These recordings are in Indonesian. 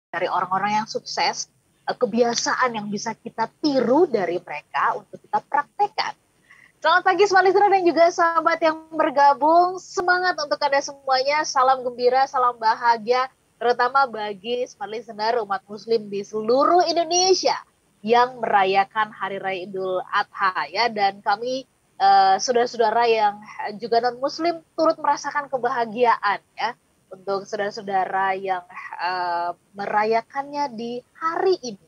dari orang-orang yang sukses, kebiasaan yang bisa kita tiru dari mereka untuk kita praktekkan. Selamat pagi Smart Listener dan juga sahabat yang bergabung. Semangat untuk Anda semuanya, salam gembira, salam bahagia, terutama bagi Smart Listener umat muslim di seluruh Indonesia yang merayakan Hari Raya Idul Adha ya. Dan kami saudara-saudara yang juga non-muslim turut merasakan kebahagiaan ya, untuk saudara-saudara yang merayakannya di hari ini.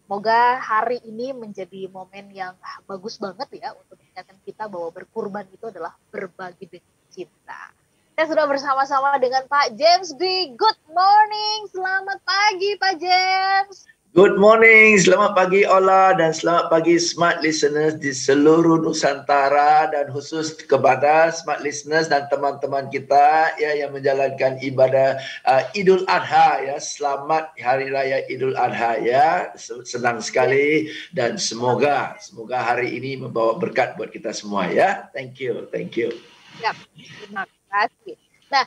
Semoga hari ini menjadi momen yang bagus banget ya untuk mengingatkan kita bahwa berkurban itu adalah berbagi dengan cinta. Saya sudah bersama-sama dengan Pak James B. Good morning, selamat pagi Pak James. Good morning, selamat pagi Ola dan selamat pagi Smart Listeners di seluruh Nusantara dan khusus kepada Smart Listeners dan teman-teman kita ya yang menjalankan ibadah Idul Adha ya. Selamat Hari Raya Idul Adha ya. Senang sekali dan semoga hari ini membawa berkat buat kita semua ya. Thank you. Ya, terima kasih. Nah,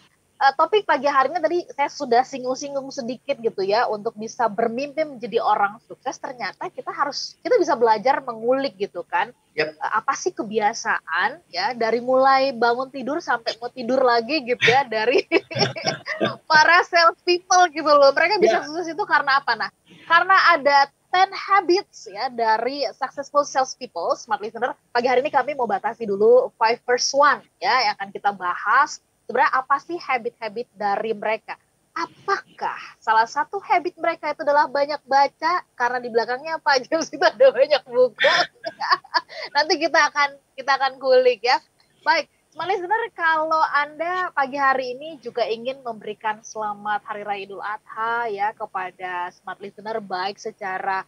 topik pagi hari ini tadi saya sudah singgung-singgung sedikit gitu ya, untuk bisa bermimpi menjadi orang sukses ternyata kita bisa belajar mengulik gitu kan. Yep. Apa sih kebiasaan ya, dari mulai bangun tidur sampai mau tidur lagi gitu ya, dari para sales people gitu loh. Mereka bisa sukses itu karena apa? Nah, karena ada 10 habits ya dari successful sales people. Smart Listener, pagi hari ini kami mau batasi dulu 5 first one ya, yang akan kita bahas. Sebenarnya apa sih habit-habit dari mereka? Apakah salah satu habit mereka itu adalah banyak baca? Karena di belakangnya Pak James itu ada banyak buku. Nanti kita akan kulik ya. Baik, Smart Listener, kalau Anda pagi hari ini juga ingin memberikan selamat Hari Raya Idul Adha ya kepada Smart Listener, baik secara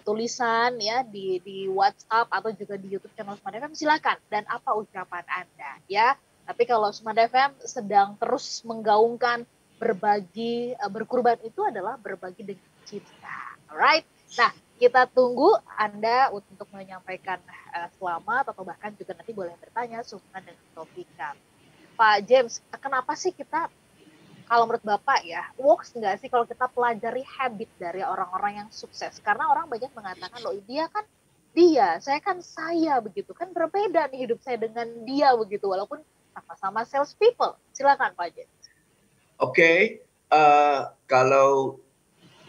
tulisan ya di WhatsApp atau juga di YouTube channel Smart FM, silakan. Dan apa ucapan Anda ya? Tapi kalau Smart FM sedang terus menggaungkan berbagi, berkurban itu adalah berbagi dengan cinta. Alright? Nah, kita tunggu Anda untuk menyampaikan selamat atau bahkan juga nanti boleh bertanya sehubungan dengan topik kami. Pak James, kenapa sih kita, kalau menurut Bapak ya, works nggak sih kalau kita pelajari habit dari orang-orang yang sukses? Karena orang banyak mengatakan, loh saya kan saya begitu, kan berbeda nih hidup saya dengan dia begitu, walaupun sama-sama sales people. Silakan Pak James. Oke, kalau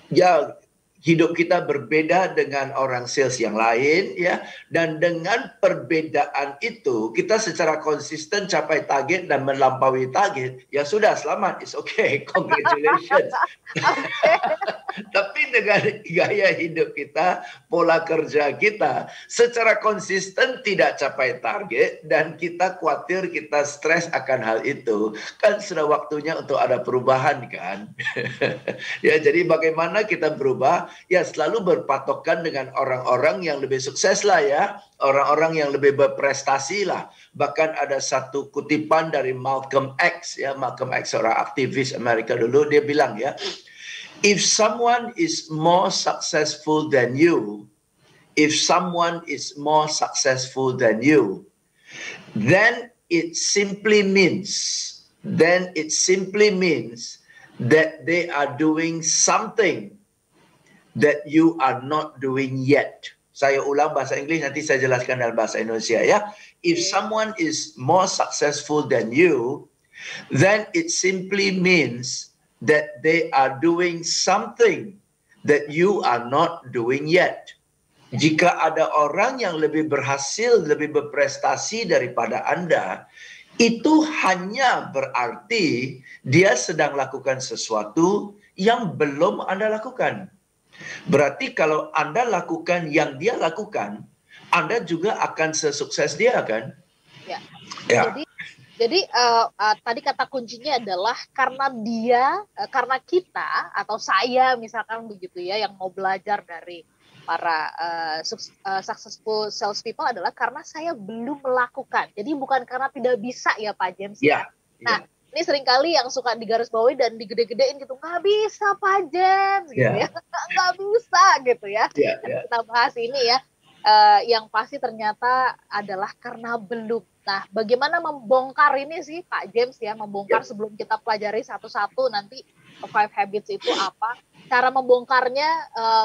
ya hidup kita berbeda dengan orang sales yang lain ya, dan dengan perbedaan itu kita secara konsisten capai target dan melampaui target, ya sudah, selamat, it's okay, congratulations. Tapi dengan gaya hidup kita, pola kerja kita secara konsisten tidak capai target dan kita khawatir, kita stres akan hal itu, kan sudah waktunya untuk ada perubahan kan. Ya, jadi bagaimana kita berubah? Ya selalu berpatokan dengan orang-orang yang lebih sukses lah ya, orang-orang yang lebih berprestasi lah. Bahkan ada satu kutipan dari Malcolm X ya, Malcolm X seorang aktivis Amerika dulu, dia bilang ya, if someone is more successful than you, then it simply means that they are doing something that you are not doing yet. Saya ulang bahasa Inggris, nanti saya jelaskan dalam bahasa Indonesia ya. If someone is more successful than you, then it simply means that they are doing something that you are not doing yet. Jika ada orang yang lebih berhasil, lebih berprestasi daripada Anda, itu hanya berarti dia sedang lakukan sesuatu yang belum Anda lakukan. Berarti kalau Anda lakukan yang dia lakukan, Anda juga akan sesukses dia kan? Ya. Jadi tadi kata kuncinya adalah karena kita atau saya misalkan begitu ya, yang mau belajar dari para successful sales people adalah karena saya belum melakukan. Jadi bukan karena tidak bisa ya Pak James ya. Nah, ini seringkali yang suka digarisbawahi dan digede-gedein gitu, nggak bisa Pak James gitu ya, nggak bisa gitu ya. Kita bahas ini ya, yang pasti ternyata adalah karena belum. Nah, bagaimana membongkar ini sih Pak James ya, membongkar sebelum kita pelajari satu-satu nanti 5 habits itu apa. cara membongkarnya,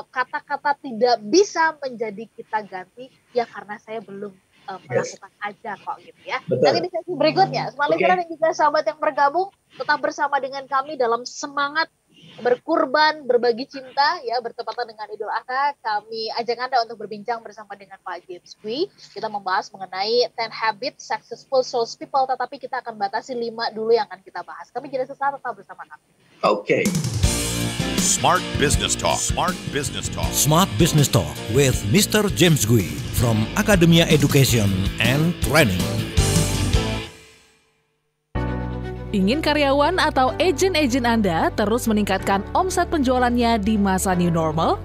kata-kata tidak bisa menjadi kita ganti ya karena saya belum melakukan aja kok gitu ya. Betul. Nanti di sesi berikutnya, Smart Listener dan juga sahabat yang bergabung tetap bersama dengan kami dalam semangat berkurban, berbagi cinta ya, bertepatan dengan Idul Adha. Kami ajak Anda untuk berbincang bersama dengan Pak James Gui. Kita membahas mengenai 10 Habits Successful Salespeople, tetapi kita akan batasi 5 dulu yang akan kita bahas. Kami jeda sesaat, tetap bersama kami. Okay. Smart Business Talk. Smart Business Talk. Smart Business Talk with Mr. James Gui from Academia Education and Training. Ingin karyawan atau agen-agen Anda terus meningkatkan omset penjualannya di masa new normal?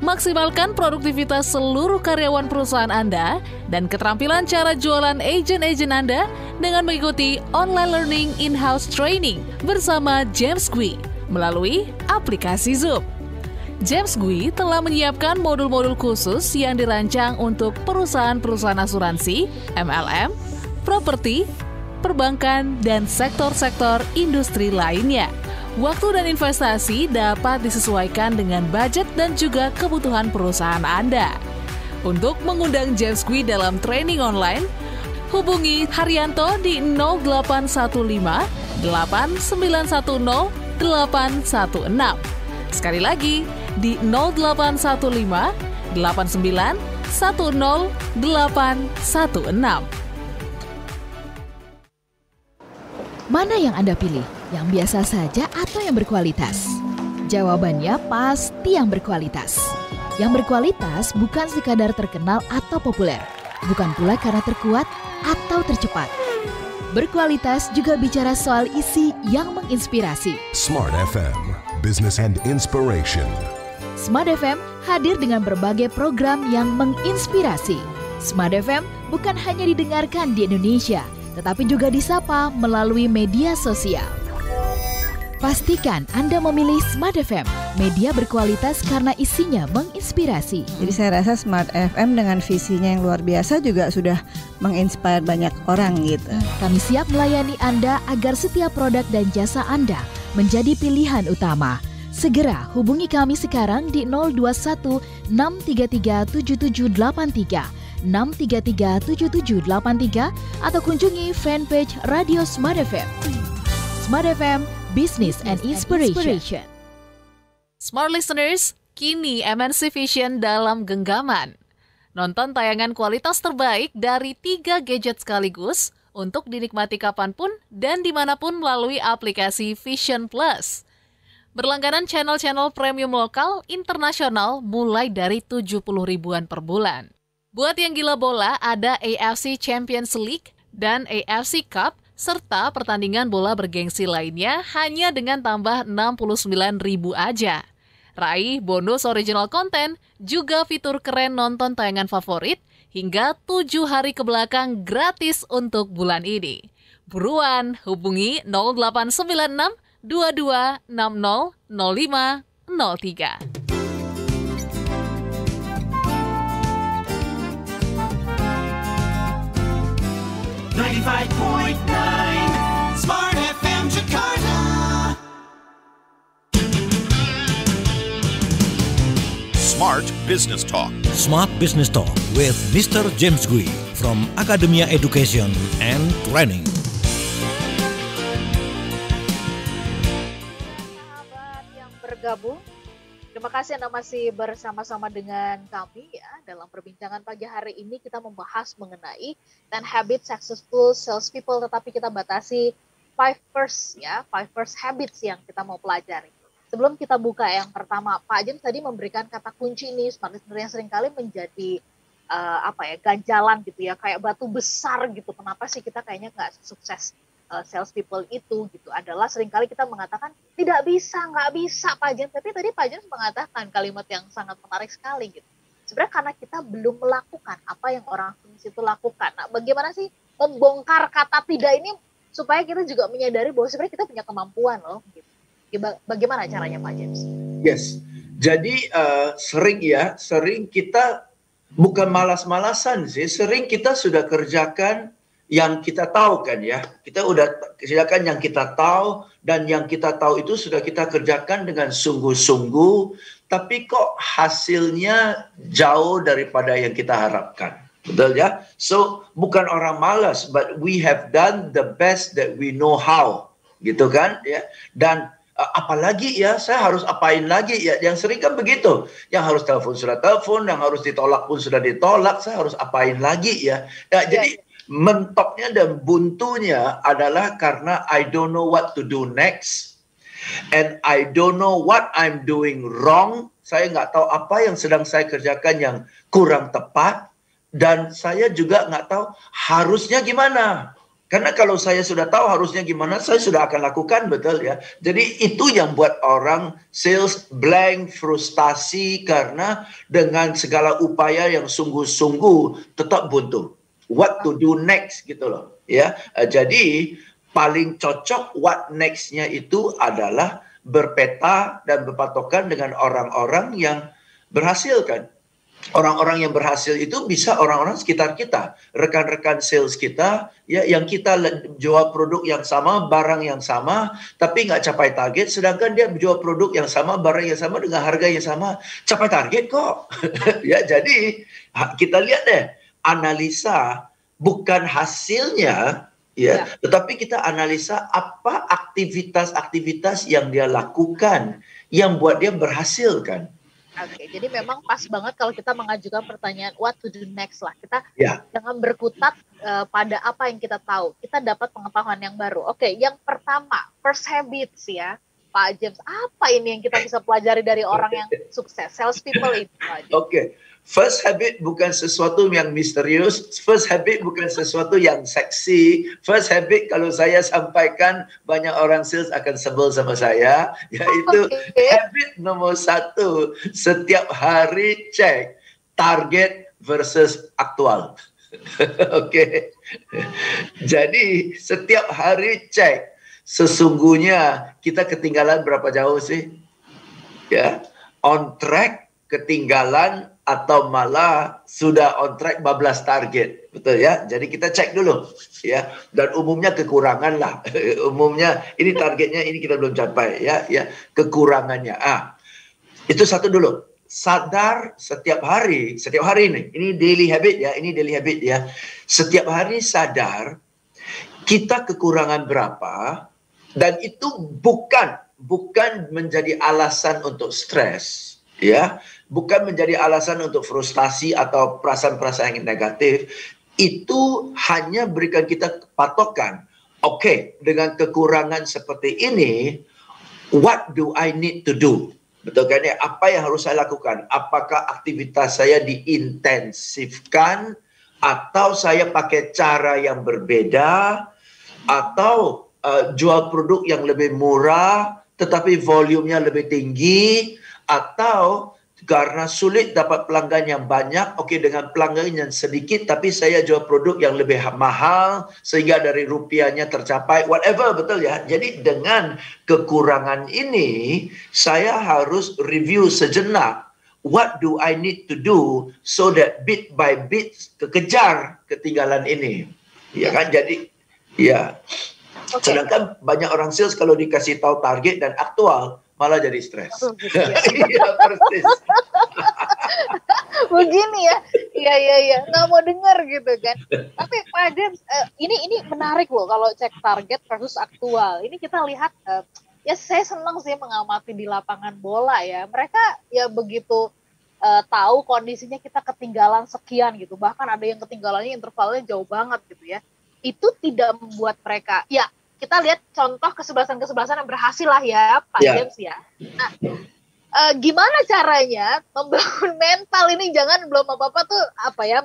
Maksimalkan produktivitas seluruh karyawan perusahaan Anda dan keterampilan cara jualan agen-agen Anda dengan mengikuti online learning in-house training bersama James Gui melalui aplikasi Zoom. James Gui telah menyiapkan modul-modul khusus yang dirancang untuk perusahaan-perusahaan asuransi, MLM, properti, perbankan, dan sektor-sektor industri lainnya. Waktu dan investasi dapat disesuaikan dengan budget dan juga kebutuhan perusahaan Anda. Untuk mengundang James Gui dalam training online, hubungi Haryanto di 0815 8910 816. Sekali lagi di 0815 8910 816. Mana yang Anda pilih? Yang biasa saja atau yang berkualitas? Jawabannya pasti yang berkualitas. Yang berkualitas bukan sekadar terkenal atau populer, bukan pula karena terkuat atau tercepat. Berkualitas juga bicara soal isi yang menginspirasi. Smart FM, Business and Inspiration. Smart FM hadir dengan berbagai program yang menginspirasi. Smart FM bukan hanya didengarkan di Indonesia, tetapi juga disapa melalui media sosial. Pastikan Anda memilih Smart FM, media berkualitas karena isinya menginspirasi. Jadi saya rasa Smart FM dengan visinya yang luar biasa juga sudah menginspire banyak orang gitu. Kami siap melayani Anda agar setiap produk dan jasa Anda menjadi pilihan utama. Segera hubungi kami sekarang di 021 633 7783. 633-7783 atau kunjungi fanpage Radio Smart FM. Smart FM, Business and Inspiration. Smart Listeners, kini MNC Vision dalam genggaman. Nonton tayangan kualitas terbaik dari 3 gadget sekaligus untuk dinikmati kapanpun dan dimanapun melalui aplikasi Vision Plus. Berlangganan channel-channel premium lokal internasional mulai dari 70 ribuan per bulan. Buat yang gila bola, ada AFC Champions League dan AFC Cup, serta pertandingan bola bergengsi lainnya hanya dengan tambah 69.000 aja. Raih bonus original konten, juga fitur keren nonton tayangan favorit, hingga 7 hari kebelakang gratis untuk bulan ini. Buruan hubungi 0896 22 60 05 03. 95.9 Smart FM Jakarta. Smart Business Talk. Smart Business Talk with Mr. James Gui from Academia Education and Training. Sahabat yang bergabung, terima kasih Anda masih bersama-sama dengan kami ya. Dalam perbincangan pagi hari ini kita membahas mengenai 10 Habits Successful Salespeople, tetapi kita batasi 5 first habits yang kita mau pelajari. Sebelum kita buka yang pertama, Pak James tadi memberikan kata kunci ini, smart listener yang seringkali menjadi ganjalan gitu ya, kayak batu besar gitu. Kenapa sih kita kayaknya nggak sukses salespeople itu gitu, adalah seringkali kita mengatakan nggak bisa Pak James, tapi tadi Pak James mengatakan kalimat yang sangat menarik sekali gitu. Sebenarnya karena kita belum melakukan apa yang orang sukses itu lakukan. Nah, bagaimana sih membongkar kata tidak ini supaya kita juga menyadari bahwa sebenarnya kita punya kemampuan loh gitu. Bagaimana caranya Pak James? Yes, jadi sering kita bukan malas-malasan sih, sering kita sudah kerjakan yang kita tahu kan ya. Kita udah silakan yang kita tahu, dan yang kita tahu itu sudah kita kerjakan dengan sungguh-sungguh, tapi kok hasilnya jauh daripada yang kita harapkan. Betul ya? So bukan orang malas, but we have done the best that we know how. Gitu kan ya. Dan apalagi ya, saya harus apain lagi ya, yang sering kan begitu, yang harus telepon sudah telepon, yang harus ditolak pun sudah ditolak, saya harus apain lagi ya, jadi mentoknya dan buntunya adalah karena I don't know what to do next, and I don't know what I'm doing wrong. Saya nggak tahu apa yang sedang saya kerjakan yang kurang tepat, dan saya juga nggak tahu harusnya gimana. Karena kalau saya sudah tahu harusnya gimana, saya sudah akan lakukan, betul ya. Jadi itu yang buat orang sales blank, frustasi, karena dengan segala upaya yang sungguh-sungguh tetap buntu. What to do next gitu loh, ya. Jadi paling cocok what next-nya itu adalah berpeta dan berpatokan dengan orang-orang yang berhasil kan. Orang-orang yang berhasil itu bisa orang-orang sekitar kita, rekan-rekan sales kita, ya, yang kita jual produk yang sama, barang yang sama, tapi nggak capai target, sedangkan dia jual produk yang sama, barang yang sama dengan harga yang sama, capai target kok. Ya, jadi kita lihat deh, analisa bukan hasilnya, ya, tetapi kita analisa apa aktivitas-aktivitas yang dia lakukan yang buat dia berhasil kan. Oke, jadi memang pas banget kalau kita mengajukan pertanyaan what to do next lah. Kita jangan berkutat pada apa yang kita tahu. Kita dapat pengetahuan yang baru. Oke, yang pertama, first habits ya, Pak James. Apa ini yang kita bisa pelajari dari orang yang sukses, sales people itu, Pak James? Oke, first habit bukan sesuatu yang misterius. First habit bukan sesuatu yang seksi. First habit kalau saya sampaikan banyak orang sales akan sebel sama saya, yaitu habit nomor 1, setiap hari cek target versus aktual. Oke. Jadi setiap hari cek sesungguhnya kita ketinggalan berapa jauh sih? Ya, on track, ketinggalan, atau malah sudah on track bablas target, betul ya? Jadi kita cek dulu, ya. Dan umumnya kekurangan lah. Umumnya ini targetnya ini kita belum capai, ya, ya. Kekurangannya. Itu satu dulu. Sadar setiap hari ini daily habit ya, ini daily habit ya. Setiap hari sadar kita kekurangan berapa, dan itu bukan menjadi alasan untuk stres, ya. Bukan menjadi alasan untuk frustasi atau perasaan-perasaan yang negatif. Itu hanya berikan kita patokan. Oke, dengan kekurangan seperti ini, what do I need to do? Betul kan ya? Apa yang harus saya lakukan? Apakah aktivitas saya diintensifkan, atau saya pakai cara yang berbeda, atau jual produk yang lebih murah tetapi volumenya lebih tinggi, atau karena sulit dapat pelanggan yang banyak, oke, dengan pelanggan yang sedikit tapi saya jual produk yang lebih mahal sehingga dari rupiahnya tercapai, whatever, betul ya. Jadi dengan kekurangan ini saya harus review sejenak, what do I need to do so that bit by bit kekejar ketinggalan ini, ya kan? Jadi ya, sedangkan banyak orang sales kalau dikasih tahu target dan aktual malah jadi stres. Iya, persis. Begini ya, iya, nggak mau dengar gitu kan. Tapi Pak James, ini menarik loh kalau cek target versus aktual. Ini kita lihat, ya saya senang sih mengamati di lapangan bola ya. Mereka ya begitu tahu kondisinya kita ketinggalan sekian gitu. Bahkan ada yang ketinggalannya intervalnya jauh banget gitu ya. Itu tidak membuat mereka, ya kita lihat contoh kesebelasan yang berhasil lah ya Pak James ya. Nah, gimana caranya membangun mental ini, jangan belum apa-apa tuh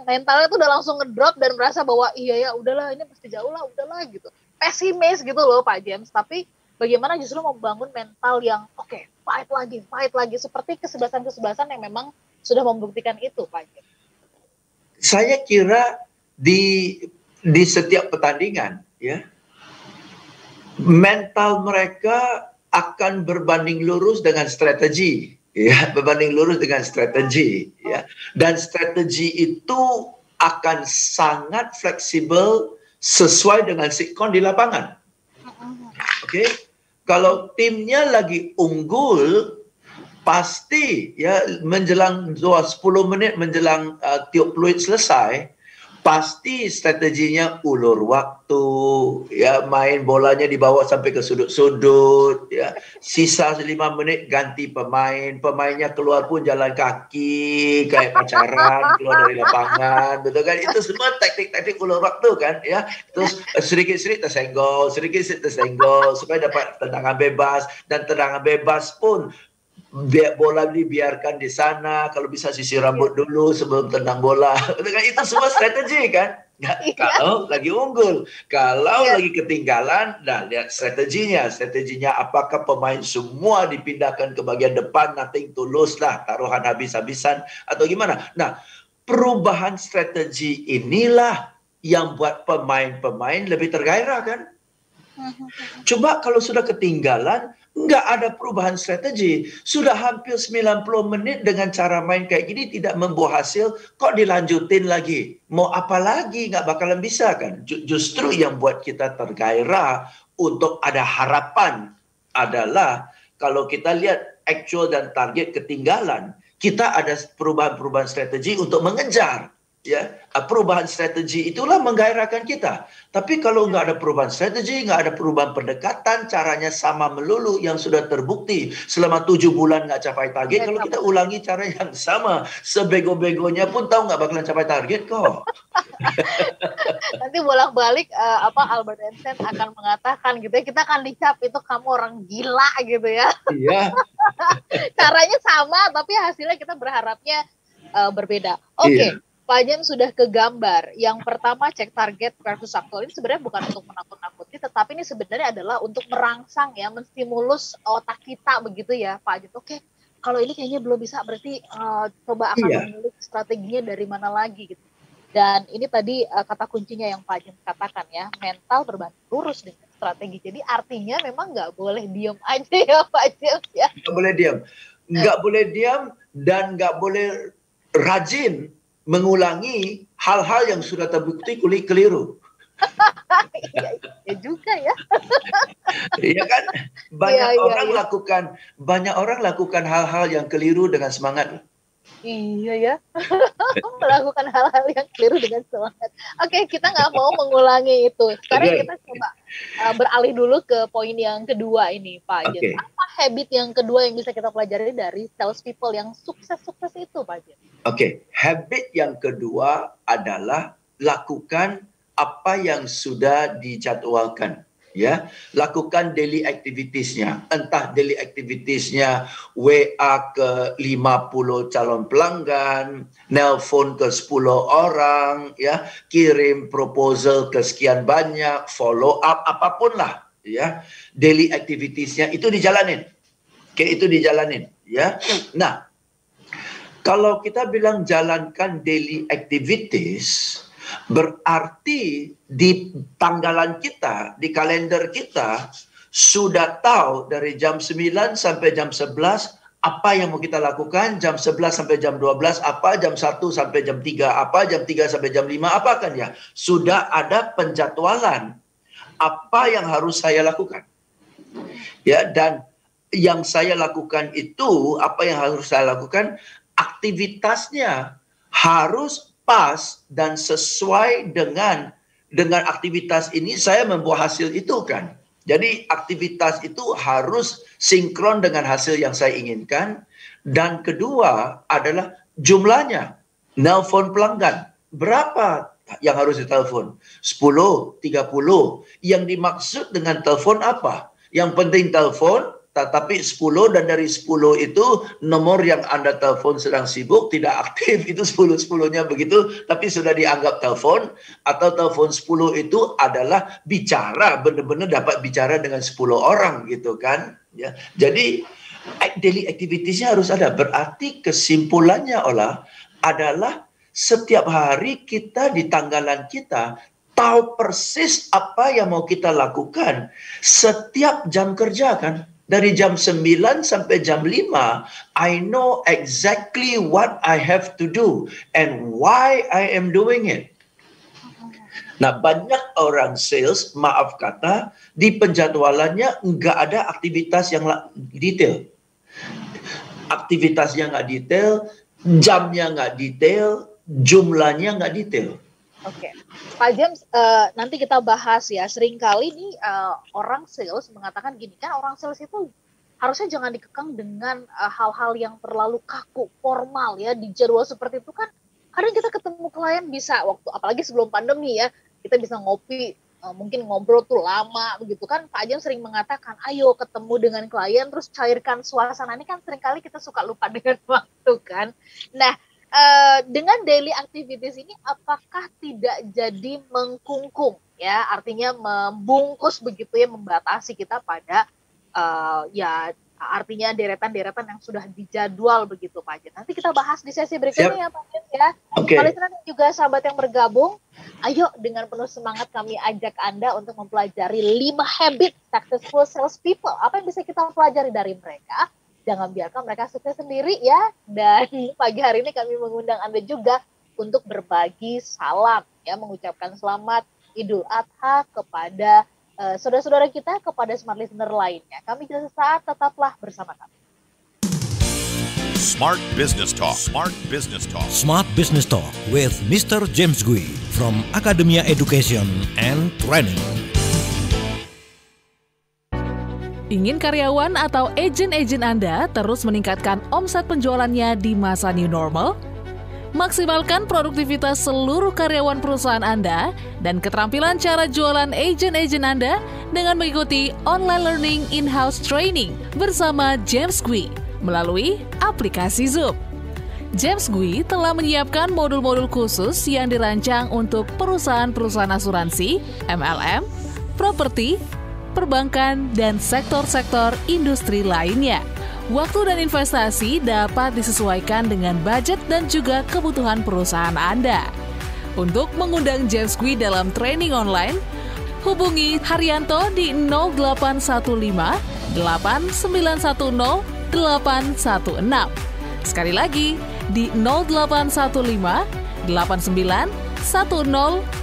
mentalnya tuh udah langsung ngedrop dan merasa bahwa iya ya udahlah ini pasti jauh lah, udahlah gitu. Pesimis gitu loh Pak James. Tapi bagaimana justru membangun mental yang fight lagi seperti kesebelasan yang memang sudah membuktikan itu Pak James. Saya kira di setiap pertandingan ya, mental mereka akan berbanding lurus dengan strategi, ya, berbanding lurus dengan strategi, ya. Dan strategi itu akan sangat fleksibel, sesuai dengan sikon di lapangan. Oke, kalau timnya lagi unggul, pasti ya menjelang 10 menit menjelang tiup peluit selesai, pasti strateginya ulur waktu, ya main bolanya dibawa sampai ke sudut-sudut, ya sisa 5 menit ganti pemainnya keluar pun jalan kaki kayak pacaran keluar dari lapangan, betul kan? Itu semua taktik-taktik ulur waktu kan, ya. Terus sedikit-sedikit tersenggol supaya dapat tendangan bebas, dan tendangan bebas pun bola dibiarkan di sana, kalau bisa sisir rambut dulu sebelum tendang bola. Itu semua strategi kan. Kalau lagi unggul, kalau lagi ketinggalan, nah lihat strateginya apakah pemain semua dipindahkan ke bagian depan, nothing to lose lah, taruhan habis-habisan atau gimana. Nah, perubahan strategi inilah yang buat pemain-pemain lebih tergairah kan. Coba kalau sudah ketinggalan, nggak ada perubahan strategi. Sudah hampir 90 menit dengan cara main kayak gini tidak membuah hasil, kok dilanjutin lagi? Mau apa lagi? Nggak bakalan bisa kan? Justru yang buat kita tergairah untuk ada harapan adalah kalau kita lihat actual dan target ketinggalan, kita ada perubahan-perubahan strategi untuk mengejar. Ya, perubahan strategi itulah menggairahkan kita. Tapi kalau nggak ada perubahan strategi, nggak ada perubahan pendekatan, caranya sama melulu yang sudah terbukti selama 7 bulan nggak capai target. Kalau kita ulangi cara yang sama, sebego-begonya pun tahu nggak bakalan capai target kok. Nanti bolak-balik Albert Einstein akan mengatakan gitu ya, kita akan dicap itu kamu orang gila gitu ya. Iya. Caranya sama, tapi hasilnya kita berharapnya berbeda. Oke. Iya. Pak Jem sudah kegambar. Yang pertama cek target versus aktual ini sebenarnya bukan untuk menakut-nakuti, tetapi ini sebenarnya adalah untuk merangsang ya, menstimulus otak kita begitu ya Pak Jem. Oke, kalau ini kayaknya belum bisa, berarti coba akan memilih strateginya dari mana lagi gitu. Dan ini tadi kata kuncinya yang Pak Jem katakan ya, mental berbanding lurus dengan strategi. Jadi artinya memang nggak boleh diam aja ya Pak Jem ya. Nggak boleh diam dan nggak boleh rajin mengulangi hal-hal yang sudah terbukti keliru. Iya juga ya. Iya kan? Banyak orang lakukan hal-hal yang keliru dengan semangat. Iya ya. Melakukan hal-hal yang keliru dengan semangat. Oke, kita nggak mau mengulangi itu. Sekarang kita coba beralih dulu ke poin yang kedua ini, Pak Jem. Apa habit yang kedua yang bisa kita pelajari dari sales people yang sukses-sukses itu, Pak Jem? Oke, habit yang kedua adalah lakukan apa yang sudah dijadwalkan. Ya, lakukan daily activities-nya. Entah daily activities-nya WA ke 50 calon pelanggan, nelpon ke 10 orang, ya, kirim proposal ke sekian banyak, follow up, apapun lah, ya. Daily activities-nya itu dijalanin. Oke, itu dijalanin, ya. Nah, kalau kita bilang jalankan daily activities, berarti di tanggalan kita, di kalender kita, sudah tahu dari jam 9 sampai jam 11 apa yang mau kita lakukan, jam 11 sampai jam 12 apa, jam 1 sampai jam 3 apa, jam 3 sampai jam 5 apa kan ya. Sudah ada penjadwalan apa yang harus saya lakukan. Ya, dan yang saya lakukan itu, apa yang harus saya lakukan, aktivitasnya harus pas dan sesuai dengan aktivitas ini saya membuat hasil itu kan. Jadi aktivitas itu harus sinkron dengan hasil yang saya inginkan. Dan kedua adalah jumlahnya. Nelpon pelanggan. Berapa yang harus ditelepon? 10, 30. Yang dimaksud dengan telepon apa? Yang penting telepon, tapi 10 dan dari 10 itu nomor yang Anda telepon sedang sibuk, tidak aktif, itu 10-10-nya begitu, tapi sudah dianggap telepon, atau telepon 10 itu adalah bicara, benar-benar dapat bicara dengan 10 orang gitu kan. Ya. Jadi daily activities-nya harus ada, berarti kesimpulannya adalah setiap hari kita di tanggalan kita tahu persis apa yang mau kita lakukan setiap jam kerja kan. Dari jam 9 sampai jam 5, I know exactly what I have to do and why I am doing it. Nah, banyak orang sales, maaf kata, di penjadwalannya nggak ada aktivitas yang detail. Aktivitasnya nggak detail, jamnya nggak detail, jumlahnya nggak detail. Oke, Pak James, nanti kita bahas ya. Seringkali nih orang sales mengatakan gini, kan orang sales itu harusnya jangan dikekang dengan hal-hal yang terlalu kaku, formal ya, di jadwal seperti itu kan. Kadang kita ketemu klien bisa waktu, apalagi sebelum pandemi ya, kita bisa ngopi, mungkin ngobrol tuh lama begitu kan. Pak James sering mengatakan, ayo ketemu dengan klien terus cairkan suasana. Ini kan seringkali kita suka lupa dengan waktu kan. Nah, dengan daily activities ini apakah tidak jadi mengkungkung ya, artinya membungkus begitu ya, membatasi kita pada ya artinya deretan-deretan yang sudah dijadwal begitu Pak James. Nanti kita bahas di sesi berikutnya ya Pak James ya. Listener dan juga sahabat yang bergabung, ayo dengan penuh semangat kami ajak Anda untuk mempelajari 5 habit successful salespeople. Apa yang bisa kita pelajari dari mereka? Jangan biarkan mereka sukses sendiri ya. Dan pagi hari ini kami mengundang Anda juga untuk berbagi salam ya, mengucapkan selamat Idul Adha kepada saudara-saudara kita, kepada smart listener lainnya. Kami jeda sesaat, tetaplah bersama kami. Smart Business Talk. Smart Business Talk. Smart Business Talk with Mr. James Gui from Academia Education and Training. Ingin karyawan atau agen-agen Anda terus meningkatkan omset penjualannya di masa new normal? Maksimalkan produktivitas seluruh karyawan perusahaan Anda dan keterampilan cara jualan agen-agen Anda dengan mengikuti online learning in-house training bersama James Gui melalui aplikasi Zoom. James Gui telah menyiapkan modul-modul khusus yang dirancang untuk perusahaan-perusahaan asuransi, MLM, properti, perbankan, dan sektor-sektor industri lainnya. Waktu dan investasi dapat disesuaikan dengan budget dan juga kebutuhan perusahaan Anda. Untuk mengundang James Gui dalam training online, hubungi Haryanto di 0815 8910 816. Sekali lagi di 0815 8910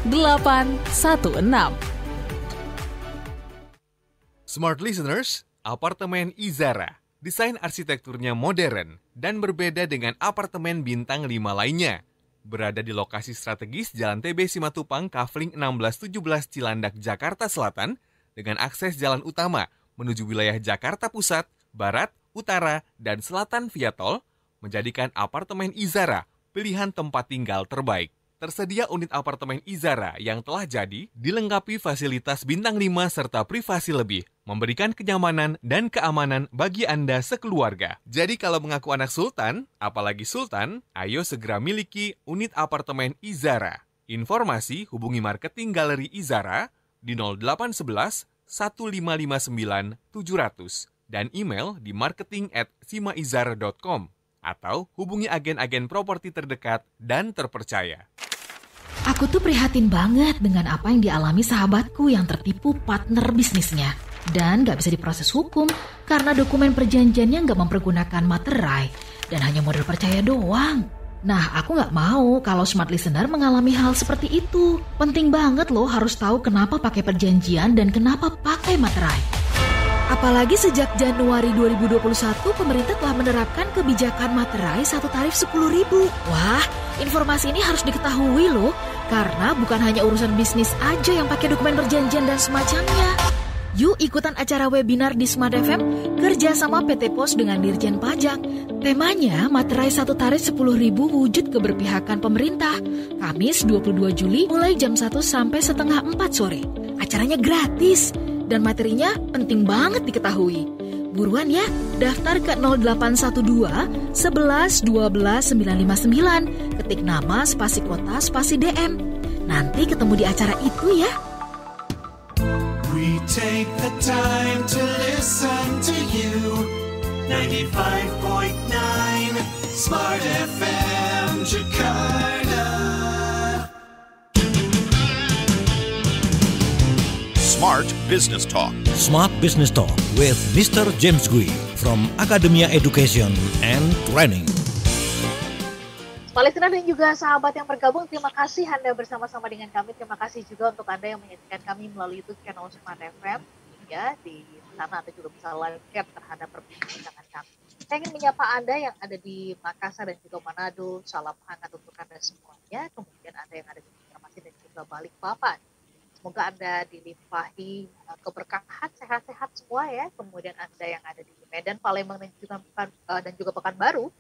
816. Smart listeners, apartemen Izara. Desain arsitekturnya modern dan berbeda dengan apartemen bintang 5 lainnya. Berada di lokasi strategis Jalan TB Simatupang, Kafling 1617 Cilandak, Jakarta Selatan, dengan akses jalan utama menuju wilayah Jakarta Pusat, Barat, Utara, dan Selatan via tol, menjadikan apartemen Izara pilihan tempat tinggal terbaik. Tersedia unit apartemen Izara yang telah jadi, dilengkapi fasilitas bintang 5 serta privasi lebih, memberikan kenyamanan dan keamanan bagi Anda sekeluarga. Jadi kalau mengaku anak Sultan, apalagi Sultan, ayo segera miliki unit apartemen Izara. Informasi hubungi marketing Galeri Izara di 0811 1559 700 dan email di marketing@simaizara.com atau hubungi agen-agen properti terdekat dan terpercaya. Aku tuh prihatin banget dengan apa yang dialami sahabatku yang tertipu partner bisnisnya. Dan gak bisa diproses hukum karena dokumen perjanjiannya gak mempergunakan materai dan hanya modal percaya doang. Nah, aku gak mau kalau smart listener mengalami hal seperti itu. Penting banget loh harus tahu kenapa pakai perjanjian dan kenapa pakai materai. Apalagi sejak Januari 2021, pemerintah telah menerapkan kebijakan materai satu tarif 10.000. Wah, informasi ini harus diketahui loh, karena bukan hanya urusan bisnis aja yang pakai dokumen perjanjian dan semacamnya. Yuk ikutan acara webinar di Smart FM kerja sama PT Pos dengan Dirjen Pajak. Temanya materai satu tarif 10.000 wujud keberpihakan pemerintah. Kamis 22 Juli mulai jam 1 sampai setengah 4 sore. Acaranya gratis. Dan materinya penting banget diketahui. Buruan ya, daftar ke 0812 11 12 959, ketik nama spasi kota spasi DM. Nanti ketemu di acara itu ya. We take the time to listen to you. 95.9 Smart FM Jakarta. Smart Business Talk. Smart Business Talk with Mr. James Gui from Academia Education and Training. Pak listener dan juga sahabat yang bergabung, terima kasih Anda bersama-sama dengan kami. Terima kasih juga untuk Anda yang menyaksikan kami melalui YouTube channel Smart FM. Ya, di sana Anda juga bisa live chat terhadap perbincangan kami. Saya ingin menyapa Anda yang ada di Makassar dan juga Manado. Salam hangat untuk Anda semuanya. Kemudian Anda yang ada di Banjarmasin dan juga Balikpapan. Semoga Anda dilimpahi keberkahan, sehat-sehat semua ya. Kemudian Anda yang ada di Medan, Palembang dan juga Pekanbaru.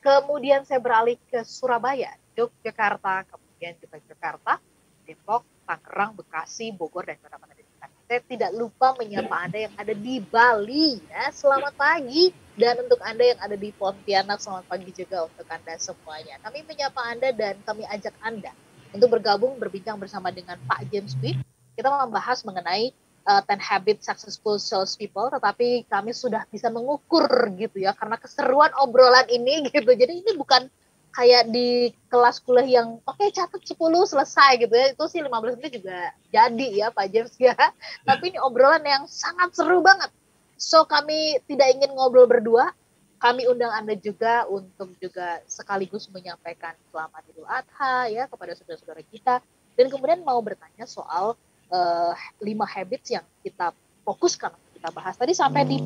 Kemudian saya beralih ke Surabaya, Yogyakarta, kemudian juga Jakarta, Depok, Tangerang, Bekasi, Bogor, dan Kota Denpasar. Saya tidak lupa menyapa Anda yang ada di Bali. Ya, selamat pagi. Dan untuk Anda yang ada di Pontianak, selamat pagi juga untuk Anda semuanya. Kami menyapa Anda dan kami ajak Anda untuk bergabung, berbincang bersama dengan Pak James Gui. Kita membahas mengenai 10 Habits Successful Salespeople, tetapi kami sudah bisa mengukur gitu ya, karena keseruan obrolan ini gitu. Jadi ini bukan kayak di kelas kuliah yang oke, catat 10 selesai gitu ya, itu sih 15 menit juga jadi ya Pak James ya. Tapi ini obrolan yang sangat seru banget. So kami tidak ingin ngobrol berdua, kami undang Anda juga untuk juga sekaligus menyampaikan selamat Idul Adha ya kepada saudara-saudara kita, dan kemudian mau bertanya soal 5 habits yang kita fokuskan kita bahas tadi sampai di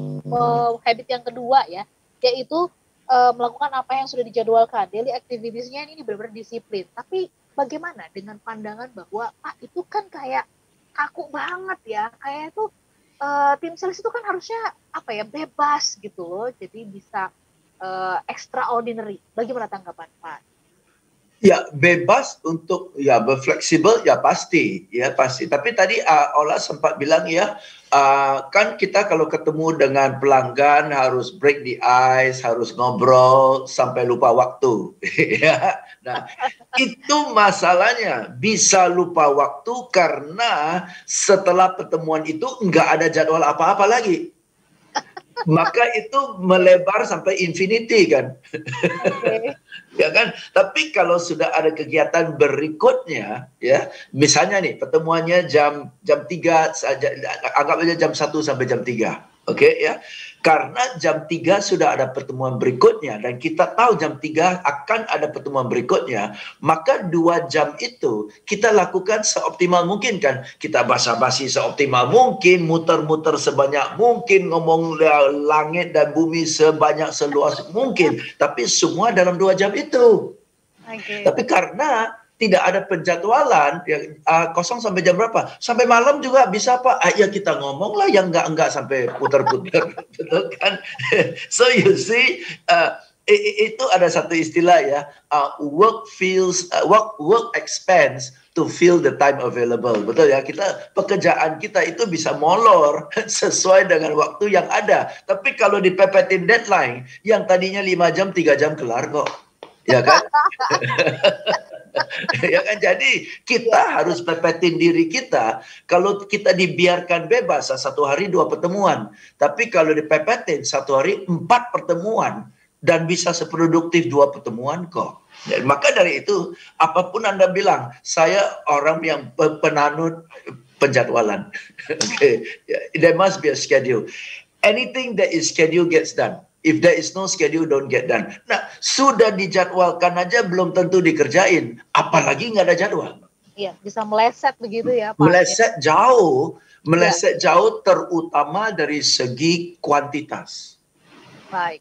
habit yang kedua ya, yaitu melakukan apa yang sudah dijadwalkan. Daily activities-nya ini benar-benar disiplin. Tapi bagaimana dengan pandangan bahwa itu kan kayak kaku banget ya, kayak itu tim sales itu kan harusnya bebas gitu loh, jadi bisa extraordinary. Bagaimana tanggapan Pak? Ya, bebas untuk berfleksibel pasti. Tapi tadi Ola sempat bilang kan kita kalau ketemu dengan pelanggan harus break the ice, harus ngobrol sampai lupa waktu. Ya. Nah, itu masalahnya, bisa lupa waktu karena setelah pertemuan itu nggak ada jadwal apa-apa lagi. Maka itu melebar sampai infinity kan. Okay. Ya kan? Tapi kalau sudah ada kegiatan berikutnya ya, misalnya nih pertemuannya jam 3 saja, anggap aja jam 1 sampai jam 3. Oke ya. Karena jam 3 sudah ada pertemuan berikutnya dan kita tahu jam 3 akan ada pertemuan berikutnya, maka 2 jam itu kita lakukan seoptimal mungkin kan. Kita basa-basi seoptimal mungkin, muter-muter sebanyak mungkin, ngomong langit dan bumi sebanyak seluas mungkin, tapi semua dalam 2 jam itu. Okay. Tapi karena tidak ada penjadwalan, kosong sampai jam berapa? Sampai malam juga bisa Pak. Ya kita ngomong lah yang enggak sampai putar-putar, betul kan? So you see, itu ada satu istilah ya, work expense to fill the time available, betul ya? Pekerjaan kita itu bisa molor sesuai dengan waktu yang ada. Tapi kalau dipepetin deadline, yang tadinya 5 jam, 3 jam kelar kok, ya kan? Ya kan, jadi kita harus pepetin diri kita. Kalau kita dibiarkan bebas 1 hari 2 pertemuan, tapi kalau dipepetin 1 hari 4 pertemuan dan bisa seproduktif 2 pertemuan kok. Dan maka dari itu apapun Anda bilang, saya orang yang penanut penjadwalan. Okay, there must be a schedule. Anything that is scheduled gets done. If there is no schedule, don't get done. Nah, sudah dijadwalkan aja belum tentu dikerjain. Apalagi nggak ada jadwal. Iya, bisa meleset begitu ya Pak. Meleset jauh terutama dari segi kuantitas. Baik.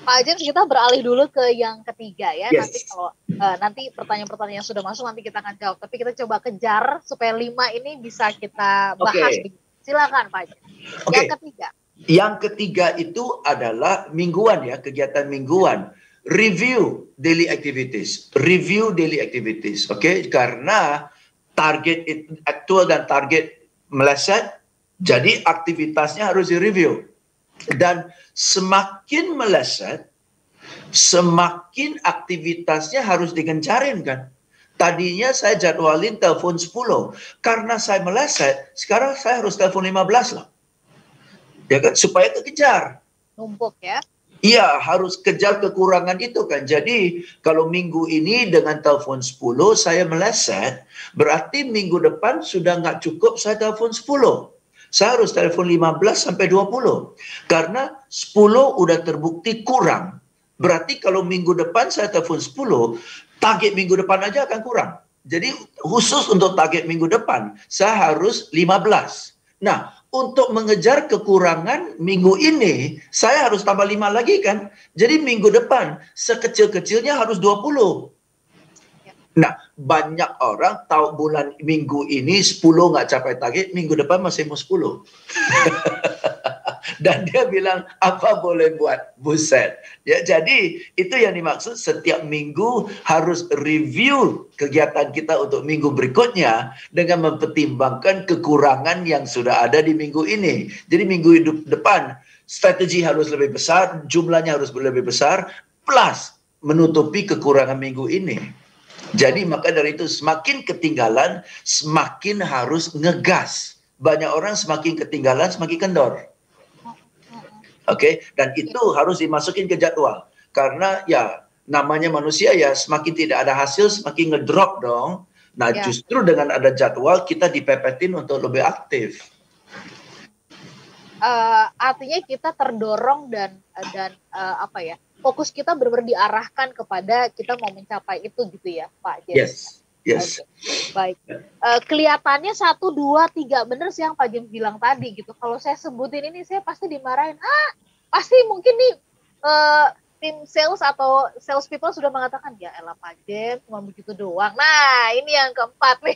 Pak James, kita beralih dulu ke yang ketiga ya. Yes. Nanti kalau nanti pertanyaan-pertanyaan yang sudah masuk nanti kita akan jawab. Tapi kita coba kejar supaya 5 ini bisa kita bahas. Okay. Silakan Pak James. Okay. Yang ketiga. Yang ketiga itu adalah mingguan ya, kegiatan mingguan. Review daily activities. Okay? Karena target aktual dan target meleset, jadi aktivitasnya harus direview. Dan semakin meleset, semakin aktivitasnya harus digencarin kan. Tadinya saya jadwalin telepon 10. Karena saya meleset, sekarang saya harus telepon 15 lah. Ya kan, supaya kekejar. Numpuk ya. Iya, harus kejar kekurangan itu kan. Jadi kalau minggu ini dengan telepon 10 saya meleset, berarti minggu depan sudah nggak cukup saya telepon 10. Saya harus telepon 15 sampai 20. Karena 10 udah terbukti kurang. Berarti kalau minggu depan saya telepon 10, target minggu depan aja akan kurang. Jadi khusus untuk target minggu depan, saya harus 15. Nah, untuk mengejar kekurangan minggu ini, saya harus tambah 5 lagi kan. Jadi minggu depan, sekecil-kecilnya harus 20. Nah, banyak orang tahu bulan minggu ini 10 nggak capai target, minggu depan masih mau 10. Dan dia bilang, apa boleh buat? Buset. Ya, jadi itu yang dimaksud setiap minggu harus review kegiatan kita untuk minggu berikutnya dengan mempertimbangkan kekurangan yang sudah ada di minggu ini. Jadi minggu depan strategi harus lebih besar, jumlahnya harus lebih besar, plus menutupi kekurangan minggu ini. Jadi maka dari itu semakin ketinggalan, semakin harus ngegas. Banyak orang semakin ketinggalan, semakin kendor. Oke, dan itu harus dimasukin ke jadwal. Karena ya namanya manusia ya semakin tidak ada hasil semakin ngedrop dong. Nah, justru dengan ada jadwal kita dipepetin untuk lebih aktif. Artinya kita terdorong dan apa ya? Fokus kita benar-benar diarahkan kepada kita mau mencapai itu gitu ya, Pak James. Yes. Okay. Baik. Kelihatannya 1, 2, 3 bener sih yang Pak James bilang tadi gitu. Kalau saya sebutin ini saya pasti dimarahin. Pasti mungkin nih tim sales atau sales people sudah mengatakan ya elah Pak James cuma begitu doang. Nah, ini yang keempat nih.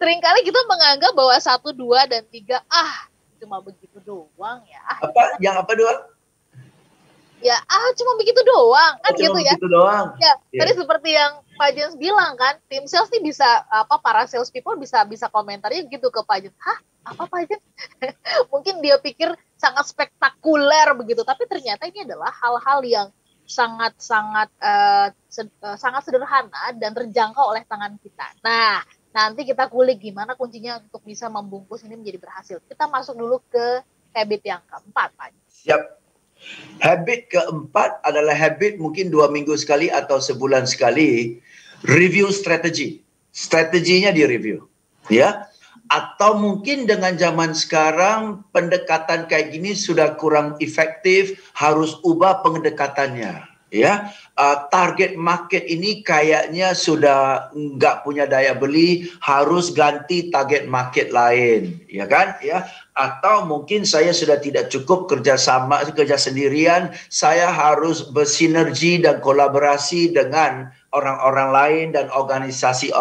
Seringkali kita menganggap bahwa 1, 2 dan 3 cuma begitu doang ya. Yang apa doang? Ya, cuma begitu doang kan gitu ya. Begitu doang. Ya, tadi seperti yang Pak James bilang kan, tim sales nih bisa para sales people bisa komentarnya gitu ke Pak James. Apa Pak James? Mungkin dia pikir sangat spektakuler begitu, tapi ternyata ini adalah hal-hal yang sangat sederhana dan terjangkau oleh tangan kita. Nah, nanti kita kulik gimana kuncinya untuk bisa membungkus ini menjadi berhasil. Kita masuk dulu ke habit yang keempat, Pak James. Siap. Habit keempat adalah habit mungkin 2 minggu sekali atau sebulan sekali review strategi. Strateginya di-review. Ya. Atau mungkin dengan zaman sekarang pendekatan kayak gini sudah kurang efektif, harus ubah pendekatannya. Ya. Target market ini kayaknya sudah nggak punya daya beli, harus ganti target market lain, ya kan? Ya. Atau mungkin saya sudah tidak cukup kerja sendirian, saya harus bersinergi dan kolaborasi dengan orang-orang lain dan organisasi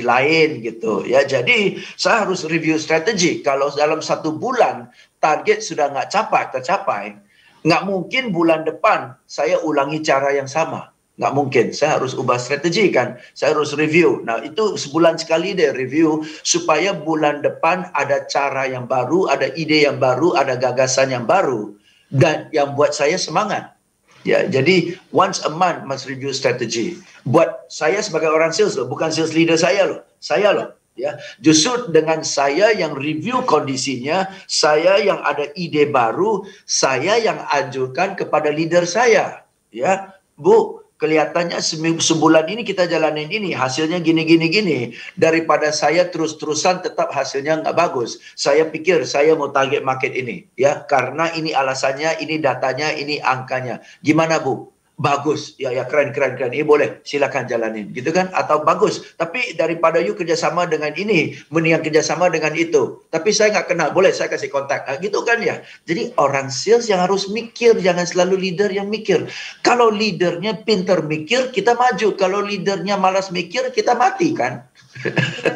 lain gitu ya. Jadi saya harus review strategi. Kalau dalam 1 bulan target sudah nggak tercapai, nggak mungkin bulan depan saya ulangi cara yang sama. Nggak mungkin, saya harus ubah strategi kan. Saya harus review. Nah itu sebulan sekali deh review. Supaya bulan depan ada cara yang baru, ada ide yang baru, ada gagasan yang baru. Dan yang buat saya semangat. Ya, jadi once a month must review strategi. Buat saya sebagai orang sales loh, bukan sales leader saya loh. Saya loh. Ya, justru dengan saya yang review kondisinya, saya yang ada ide baru, saya yang anjurkan kepada leader saya. Ya, Bu, kelihatannya sebulan ini kita jalanin ini, hasilnya gini. Daripada saya terus-terusan tetap hasilnya nggak bagus. Saya pikir saya mau target market ini. Ya, karena ini alasannya, ini datanya, ini angkanya. Gimana Bu? Bagus, ya keren. Ini boleh, silakan jalanin, gitu kan? Atau bagus, tapi daripada you kerjasama dengan ini, mendingan kerjasama dengan itu. Tapi saya nggak kenal, boleh saya kasih kontak, gitu kan ya? Jadi orang sales yang harus mikir, jangan selalu leader yang mikir. Kalau leadernya pinter mikir, kita maju. Kalau leadernya malas mikir, kita mati kan?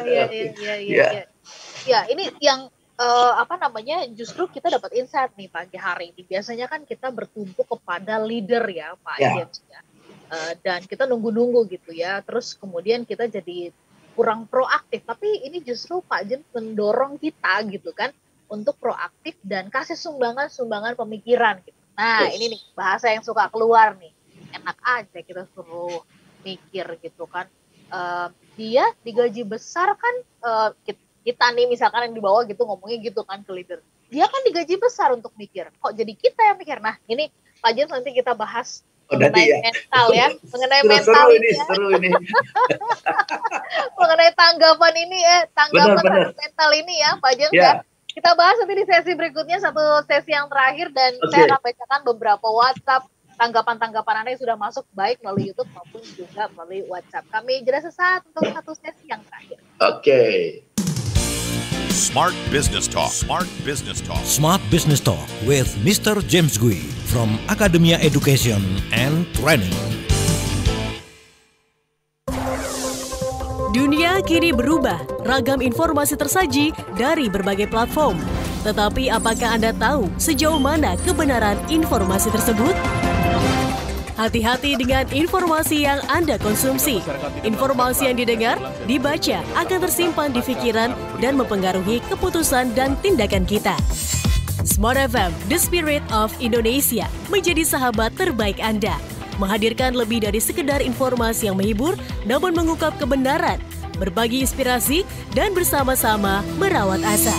Iya. Ya, ini yang justru kita dapat insight nih pagi hari ini. Biasanya kan kita bertumpu kepada leader ya Pak James ya. Dan kita nunggu-nunggu gitu ya. Terus kemudian kita jadi kurang proaktif. Tapi ini justru Pak James mendorong kita gitu kan untuk proaktif dan kasih sumbangan pemikiran gitu. Nah, ini nih bahasa yang suka keluar nih. Enak aja kita suruh mikir gitu kan. Dia digaji besar kan kita nih misalkan yang di bawah gitu ngomongnya gitu kan ke leader. Dia kan digaji besar untuk mikir. Kok jadi kita yang mikir? Nah ini Pak James nanti kita bahas mengenai mental ya. Mengenai mental ini. Seru ini. Mengenai tanggapan ini tanggapan mental ini ya Pak James ya. Kita bahas nanti di sesi berikutnya, satu sesi yang terakhir. Dan saya akan bacakan beberapa WhatsApp tanggapan-tanggapan Anda yang sudah masuk baik melalui YouTube maupun juga melalui WhatsApp. Kami jeda sesaat untuk satu sesi yang terakhir. Oke. Smart Business Talk. Smart Business Talk. Smart Business Talk with Mr. James Gui from Academia Education and Training. Dunia kini berubah, ragam informasi tersaji dari berbagai platform. Tetapi apakah Anda tahu sejauh mana kebenaran informasi tersebut? Hati-hati dengan informasi yang Anda konsumsi. Informasi yang didengar, dibaca akan tersimpan di pikiran dan mempengaruhi keputusan dan tindakan kita. Smart FM, The Spirit of Indonesia, menjadi sahabat terbaik Anda. Menghadirkan lebih dari sekedar informasi yang menghibur, namun mengungkap kebenaran, berbagi inspirasi, dan bersama-sama merawat asa.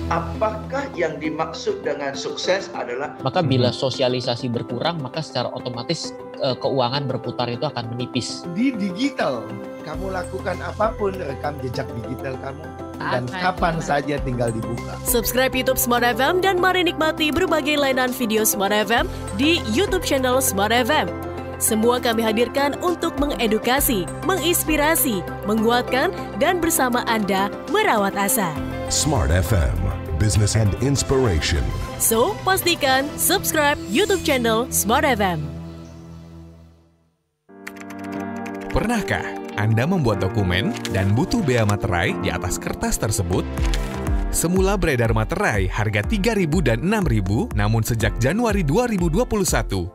Apakah yang dimaksud dengan sukses adalah? Maka bila sosialisasi berkurang, maka secara otomatis keuangan berputar itu akan menipis. Di digital, kamu lakukan apapun, rekam jejak digital kamu. Dan kapan saja tinggal dibuka. Subscribe YouTube Smart FM dan mari nikmati berbagai layanan video Smart FM di YouTube channel Smart FM. Semua kami hadirkan untuk mengedukasi, menginspirasi, menguatkan, dan bersama Anda merawat asa. Smart FM, Business and Inspiration. So, pastikan subscribe YouTube channel Smart FM. Pernahkah Anda membuat dokumen dan butuh bea materai di atas kertas tersebut? Semula beredar materai harga Rp3.000 dan Rp6.000, namun sejak Januari 2021,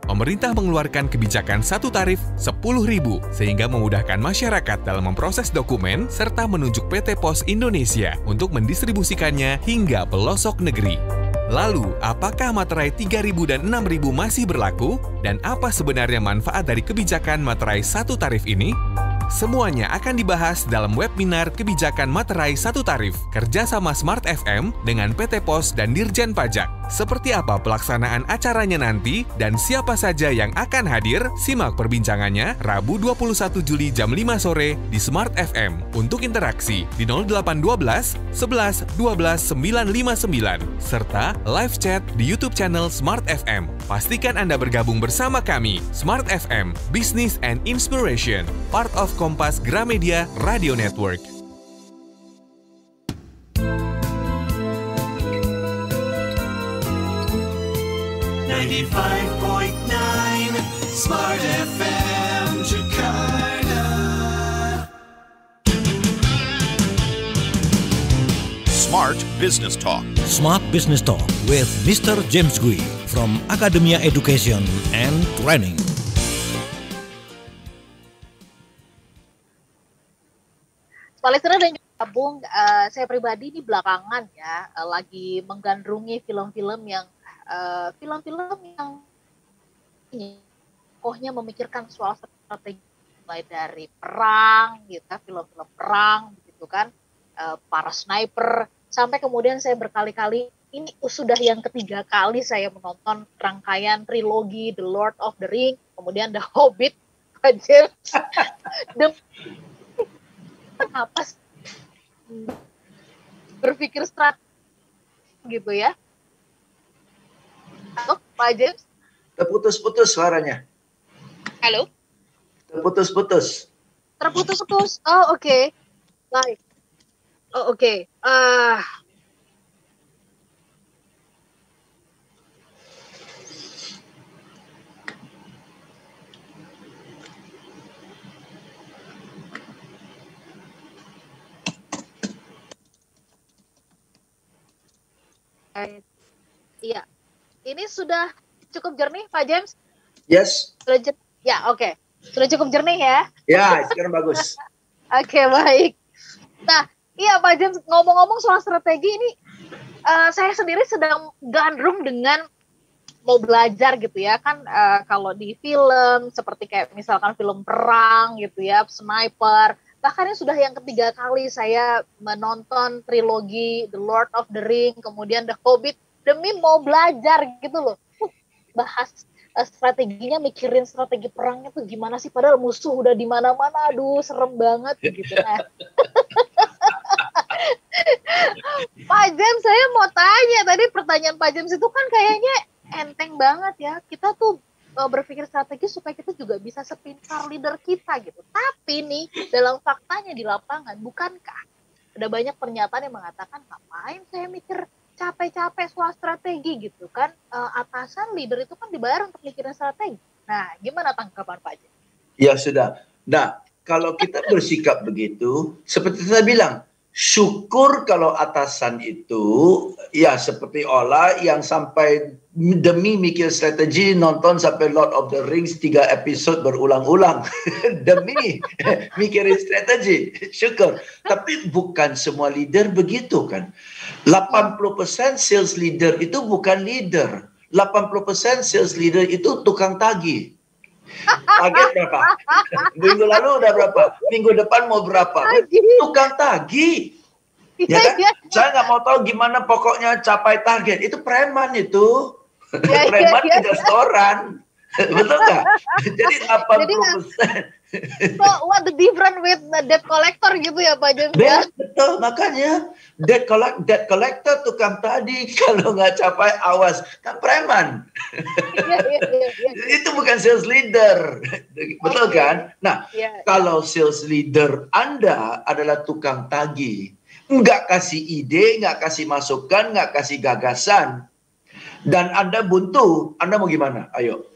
pemerintah mengeluarkan kebijakan satu tarif Rp10.000 sehingga memudahkan masyarakat dalam memproses dokumen serta menunjuk PT Pos Indonesia untuk mendistribusikannya hingga pelosok negeri. Lalu, apakah materai Rp3.000 dan Rp6.000 masih berlaku? Dan apa sebenarnya manfaat dari kebijakan materai satu tarif ini? Semuanya akan dibahas dalam webinar Kebijakan Materai Satu Tarif kerjasama Smart FM dengan PT Pos dan Dirjen Pajak. Seperti apa pelaksanaan acaranya nanti dan siapa saja yang akan hadir? Simak perbincangannya Rabu 21 Juli jam 5 sore di Smart FM. Untuk interaksi di 0812 11 12 959 serta live chat di YouTube channel Smart FM. Pastikan Anda bergabung bersama kami, Smart FM, Business and Inspiration, part of Kompas Gramedia Radio Network. Smart FM Jakarta. Smart Business Talk. Smart Business Talk with Mr. James Gui from Academia Education and Training. Listener dan gabung, saya pribadi ini belakangan ya lagi menggandrungi film-film yang tokohnya memikirkan soal strategi, mulai dari perang gitu, film-film perang gitu kan, para sniper, sampai kemudian saya berkali-kali, ini sudah yang ketiga kali saya menonton rangkaian trilogi The Lord of the Ring, kemudian The Hobbit, kenapa berpikir strategi gitu ya? Halo, Pak James? Terputus-putus suaranya. Halo? Terputus-putus. Terputus-putus. Oh, oke. Okay. Baik. Oh, oke. Okay. Iya. Ini sudah cukup jernih, Pak James? Yes. Ya, oke. Okay. Sudah cukup jernih ya? Ya, sekarang bagus. Oke, baik. Nah, iya Pak James, ngomong-ngomong soal strategi ini, saya sendiri sedang gandrung dengan mau belajar gitu ya. Kan kalau di film, seperti kayak misalkan film perang gitu ya, sniper, bahkan ini sudah yang ketiga kali saya menonton trilogi The Lord of the Ring, kemudian The Hobbit, demi mau belajar gitu loh. Bahas strateginya, mikirin strategi perangnya tuh gimana sih, padahal musuh udah di mana-mana, aduh serem banget gitu. Nah. Pak James, saya mau tanya, tadi pertanyaan Pak James itu kan kayaknya enteng banget ya. Kita tuh berpikir strategi supaya kita juga bisa sepintar leader kita gitu. Tapi nih dalam faktanya di lapangan, bukankah ada banyak pernyataan yang mengatakan ngapain saya mikir capek-capek soal strategi gitu kan, atasan leader itu kan dibayar untuk mikirin strategi. Nah, gimana tanggapan Pak James? Ya sudah. Nah, kalau kita bersikap begitu, seperti saya bilang, syukur kalau atasan itu ya seperti Ola yang sampai demi mikir strategi nonton sampai Lord of the Rings 3 episode berulang-ulang demi mikirin strategi. Syukur. Tapi bukan semua leader begitu kan. 80% sales leader itu bukan leader. 80% sales leader itu tukang tagih. Target berapa? Minggu lalu udah berapa? Minggu depan mau berapa? Tukang tagih. Ya kan? Saya nggak mau tahu gimana pokoknya capai target. Itu preman itu. Preman di restoran. Betul nggak? Jadi 80%. So what the difference with the debt collector gitu ya Pak James? Betul, makanya debt collector tukang tadi kalau nggak capai awas kan preman. Itu bukan sales leader, betul kan? Nah, kalau sales leader Anda adalah tukang tagih, nggak kasih ide, nggak kasih masukan, nggak kasih gagasan, dan Anda buntu, Anda mau gimana? Ayo,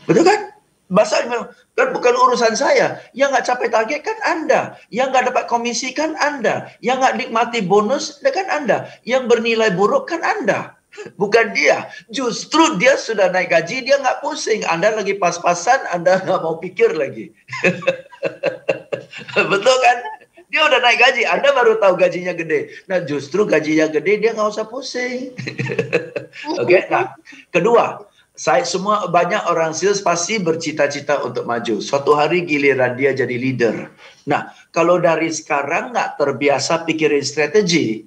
betul kan? Bahasa kan bukan urusan saya. Yang nggak capai target kan Anda. Yang nggak dapat komisi kan Anda. Yang nggak nikmati bonus kan Anda. Yang bernilai buruk kan Anda. Bukan dia. Justru dia sudah naik gaji, dia nggak pusing. Anda lagi pas-pasan, Anda nggak mau pikir lagi. Betul kan? Dia udah naik gaji, Anda baru tahu gajinya gede. Nah justru gajinya gede, dia nggak usah pusing. Oke, nah kedua, banyak orang sales pasti bercita-cita untuk maju. Suatu hari giliran dia jadi leader. Nah, kalau dari sekarang nggak terbiasa pikirin strategi,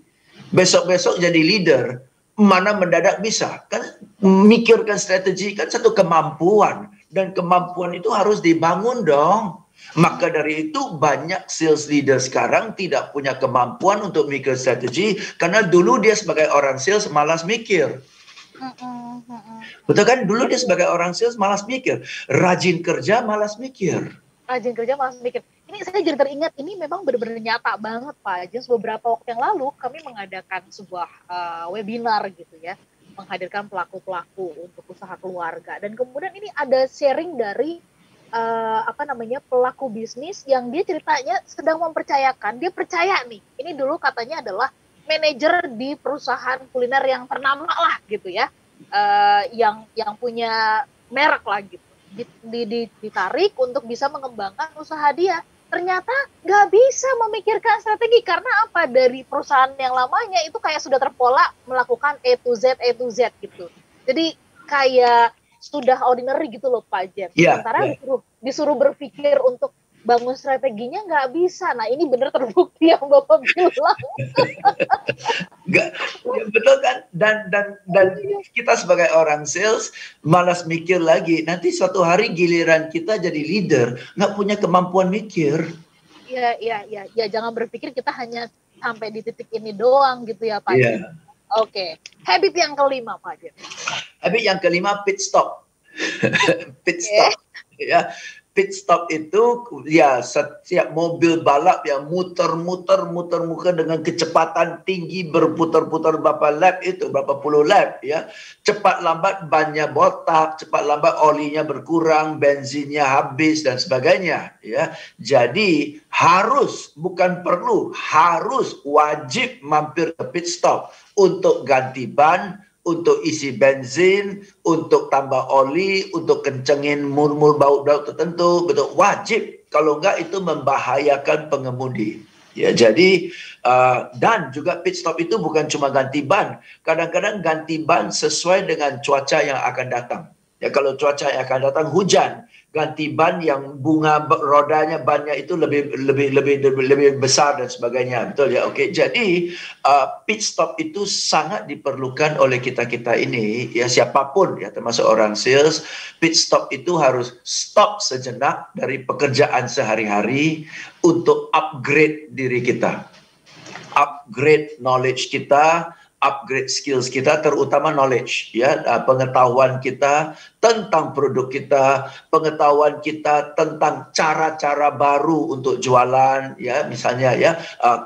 besok-besok jadi leader, mana mendadak bisa? Kan mikirkan strategi kan satu kemampuan. Dan kemampuan itu harus dibangun dong. Maka dari itu banyak sales leader sekarang tidak punya kemampuan untuk mikir strategi. Karena dulu dia sebagai orang sales malas mikir. Betul kan? Dulu dia sebagai orang sales malas mikir. Rajin kerja malas mikir. Rajin kerja malas mikir. Ini saya jadi teringat, ini memang benar-benar nyata banget Pak James. Beberapa waktu yang lalu kami mengadakan sebuah webinar gitu ya. Menghadirkan pelaku-pelaku untuk usaha keluarga. Dan kemudian ini ada sharing dari pelaku bisnis yang dia ceritanya sedang mempercayakan. Dia percaya nih, ini dulu katanya adalah manajer di perusahaan kuliner yang ternama lah gitu ya, yang punya merek lah gitu, ditarik untuk bisa mengembangkan usaha dia. Ternyata nggak bisa memikirkan strategi karena apa? Dari perusahaan yang lamanya itu kayak sudah terpola melakukan A to Z gitu. Jadi kayak sudah ordinary gitu loh Pak James. Sementara disuruh berpikir untuk bangun strateginya nggak bisa. Nah ini benar terbukti yang Bapak bilang. Betul kan? Dan kita sebagai orang sales malas mikir lagi. Nanti suatu hari giliran kita jadi leader nggak punya kemampuan mikir. Iya. Jangan berpikir kita hanya sampai di titik ini doang gitu ya Pak James. Oke. Habit yang kelima Pak James. Habit yang kelima pit stop. Pit stop. Ya. Pit stop itu ya setiap mobil balap yang muter dengan kecepatan tinggi berputar-putar berapa lap itu, berapa puluh lap ya. Cepat lambat bannya botak, cepat lambat olinya berkurang, bensinnya habis dan sebagainya ya. Jadi harus, bukan perlu, harus wajib mampir ke pit stop untuk ganti ban, untuk isi bensin, untuk tambah oli, untuk kencengin murmur bau tertentu, betul wajib. Kalau enggak itu membahayakan pengemudi. Ya, jadi dan juga pit stop itu bukan cuma ganti ban. Kadang-kadang ganti ban sesuai dengan cuaca yang akan datang. Ya, kalau cuaca yang akan datang hujan, ganti ban yang bunga rodanya bannya itu lebih besar dan sebagainya, betul ya. Oke, jadi pit stop itu sangat diperlukan oleh kita ini ya, siapapun ya, termasuk orang sales. Pit stop itu harus stop sejenak dari pekerjaan sehari-hari untuk upgrade diri kita, upgrade knowledge kita, upgrade skills kita, terutama knowledge, ya, pengetahuan kita tentang produk kita, pengetahuan kita tentang cara-cara baru untuk jualan, ya, misalnya ya,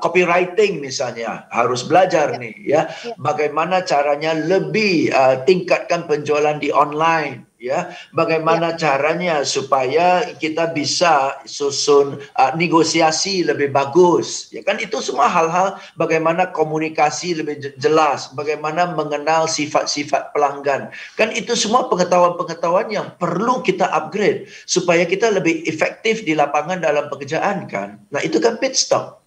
copywriting misalnya harus belajar nih, ya, bagaimana caranya lebih tingkatkan penjualan di online. Ya, bagaimana caranya supaya kita bisa susun negosiasi lebih bagus, ya kan, itu semua hal-hal bagaimana komunikasi lebih jelas, bagaimana mengenal sifat-sifat pelanggan, kan itu semua pengetahuan-pengetahuan yang perlu kita upgrade supaya kita lebih efektif di lapangan dalam pekerjaan kan. Nah, itu kan pit stop.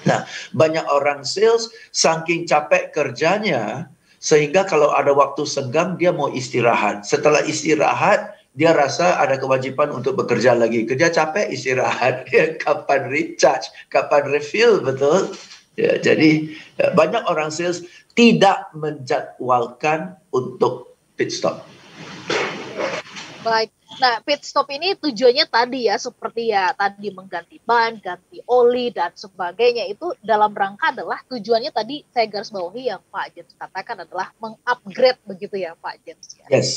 Nah, banyak orang sales saking capek kerjanya sehingga kalau ada waktu senggang dia mau istirahat. Setelah istirahat dia rasa ada kewajiban untuk bekerja lagi. Kerja capek, istirahat. Ya, kapan recharge, kapan refill, betul? Ya, jadi banyak orang sales tidak menjadwalkan untuk pit stop. Baik. Nah, pit stop ini tujuannya tadi ya, seperti ya tadi mengganti ban, ganti oli, dan sebagainya. Itu dalam rangka adalah tujuannya tadi saya garis bawahi yang Pak James katakan adalah mengupgrade begitu ya Pak James. Ya? Yes.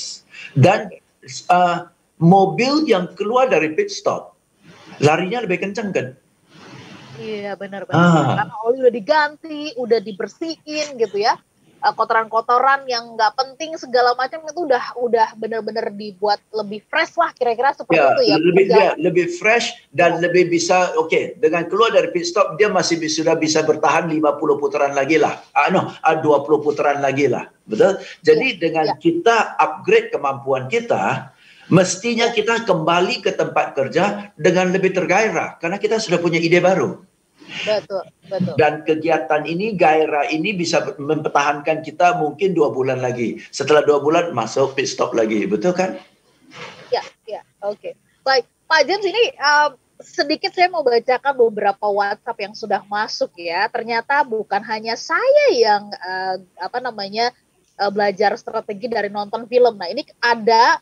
Dan mobil yang keluar dari pit stop, larinya lebih kencang kan? Iya, benar-benar. Karena oli udah diganti, udah dibersihin gitu ya. Kotoran-kotoran yang nggak penting segala macam itu udah benar-benar dibuat lebih fresh lah, kira-kira seperti itu ya. Lebih fresh dan lebih bisa, dengan keluar dari pit stop dia masih sudah bisa bertahan 50 putaran lagi lah. 20 putaran lagi lah. Betul? Jadi dengan kita upgrade kemampuan kita, mestinya kita kembali ke tempat kerja dengan lebih tergairah karena kita sudah punya ide baru. Betul. Dan kegiatan ini, gairah ini bisa mempertahankan kita mungkin 2 bulan lagi. Setelah 2 bulan masuk pit stop lagi, betul kan? Ya, oke. Baik, Pak James, ini sedikit saya mau bacakan beberapa WhatsApp yang sudah masuk ya. Ternyata bukan hanya saya yang belajar strategi dari nonton film. Nah, ini ada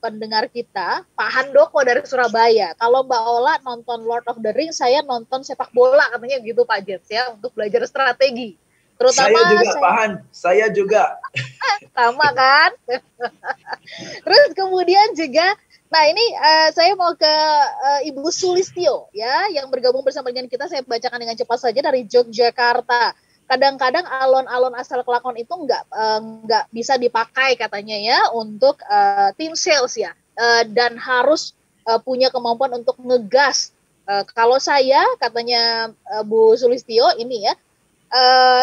pendengar kita, Pak Handoko dari Surabaya. Kalau Mbak Ola nonton Lord of the Rings, saya nonton sepak bola, katanya gitu Pak James ya, untuk belajar strategi. Terutama saya juga. Sama kan? Terus kemudian juga, nah ini saya mau ke Ibu Sulistyo ya, yang bergabung bersama dengan kita. Saya bacakan dengan cepat saja dari Yogyakarta. Kadang-kadang alon-alon asal kelakon itu nggak bisa dipakai katanya ya untuk tim sales ya, dan harus punya kemampuan untuk ngegas. Kalau saya, katanya Bu Sulistyo ini ya,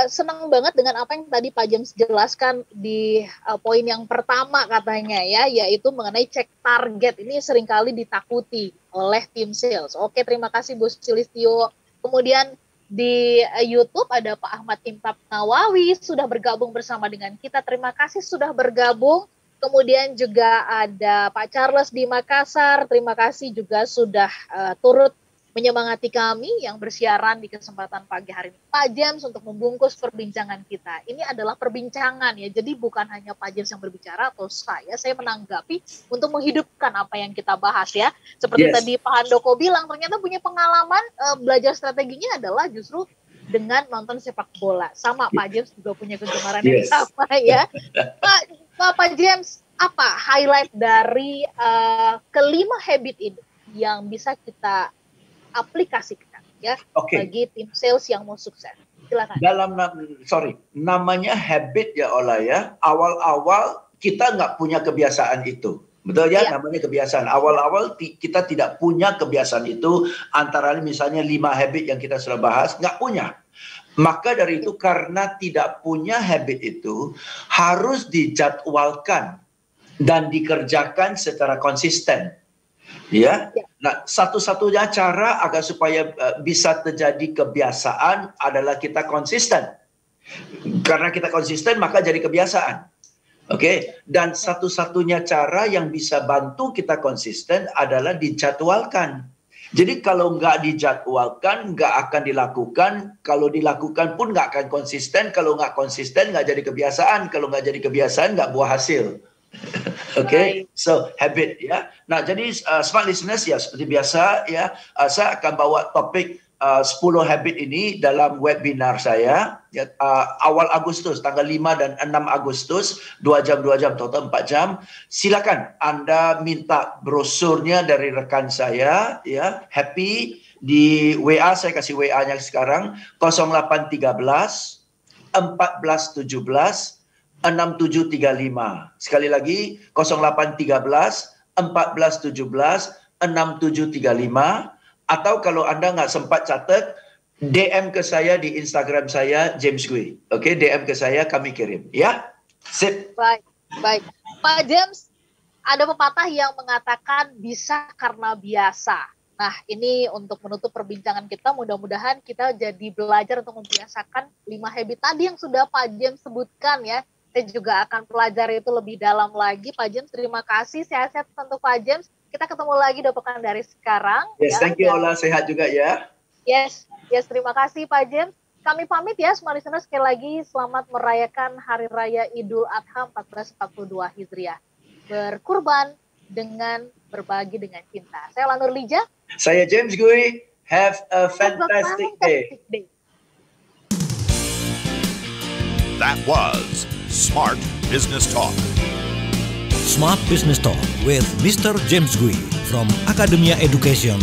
senang banget dengan apa yang tadi Pak James jelaskan di poin yang pertama katanya ya, yaitu mengenai cek target. Ini seringkali ditakuti oleh tim sales. Oke, terima kasih Bu Sulistyo. Kemudian di YouTube ada Pak Ahmad Imtab Nawawi sudah bergabung bersama dengan kita. Terima kasih sudah bergabung. Kemudian juga ada Pak Charles di Makassar. Terima kasih juga sudah turut menyemangati kami yang bersiaran di kesempatan pagi hari ini. Pak James, untuk membungkus perbincangan kita. Ini adalah perbincangan ya. Jadi bukan hanya Pak James yang berbicara atau saya menanggapi untuk menghidupkan apa yang kita bahas ya. Seperti tadi Pak Handoko bilang, ternyata punya pengalaman belajar strateginya adalah justru dengan nonton sepak bola. Sama Pak James juga punya kegemaran yang sama ya. Pak James, apa highlight dari kelima habit ini yang bisa kita aplikasikan ya bagi tim sales yang mau sukses? Silakan. Namanya habit ya Ola ya. Awal-awal kita nggak punya kebiasaan itu. Betul ya, namanya kebiasaan. Awal-awal kita tidak punya kebiasaan itu, antara misalnya 5 habit yang kita sudah bahas, nggak punya. Maka dari itu, karena tidak punya habit itu, harus dijadwalkan dan dikerjakan secara konsisten. Ya. Nah, satu-satunya cara agar supaya bisa terjadi kebiasaan adalah kita konsisten. Karena kita konsisten, maka jadi kebiasaan. Dan satu-satunya cara yang bisa bantu kita konsisten adalah dijadwalkan. Jadi kalau nggak dijadwalkan, nggak akan dilakukan. Kalau dilakukan pun nggak akan konsisten. Kalau nggak konsisten, nggak jadi kebiasaan. Kalau nggak jadi kebiasaan, nggak buah hasil. So habit ya. Nah, jadi smart listeners ya, seperti biasa ya, saya akan bawa topik 10 habit ini dalam webinar saya awal Agustus, tanggal 5 dan 6 Agustus, 2 jam, total 4 jam. Silakan Anda minta brosurnya dari rekan saya, ya, Happy, di WA, saya kasih WA-nya sekarang, 0813 1417 6735. Sekali lagi, 0813 1417 6735. Atau kalau Anda nggak sempat catat, DM ke saya di Instagram saya, James Gui. Oke, DM ke saya, kami kirim. Ya, sip. Baik. Pak James, ada pepatah yang mengatakan bisa karena biasa. Nah, ini untuk menutup perbincangan kita, mudah-mudahan kita jadi belajar untuk membiasakan 5 habit tadi yang sudah Pak James sebutkan ya. Saya juga akan pelajari itu lebih dalam lagi. Pak James, terima kasih. Sehat-sehat untuk Pak James. Kita ketemu lagi 2 pekan dari sekarang. Yes, ya. Thank you Ola, sehat juga ya. Yes, terima kasih Pak James. Kami pamit ya, semua listener, sekali lagi selamat merayakan Hari Raya Idul Adha 1442 Hijriah. Berkurban dengan berbagi dengan cinta. Saya Lanur Lija. Saya James Gui. Have a fantastic day. That was Smart Business Talk. Smart Business Talk with Mr. James Gui from Academia Education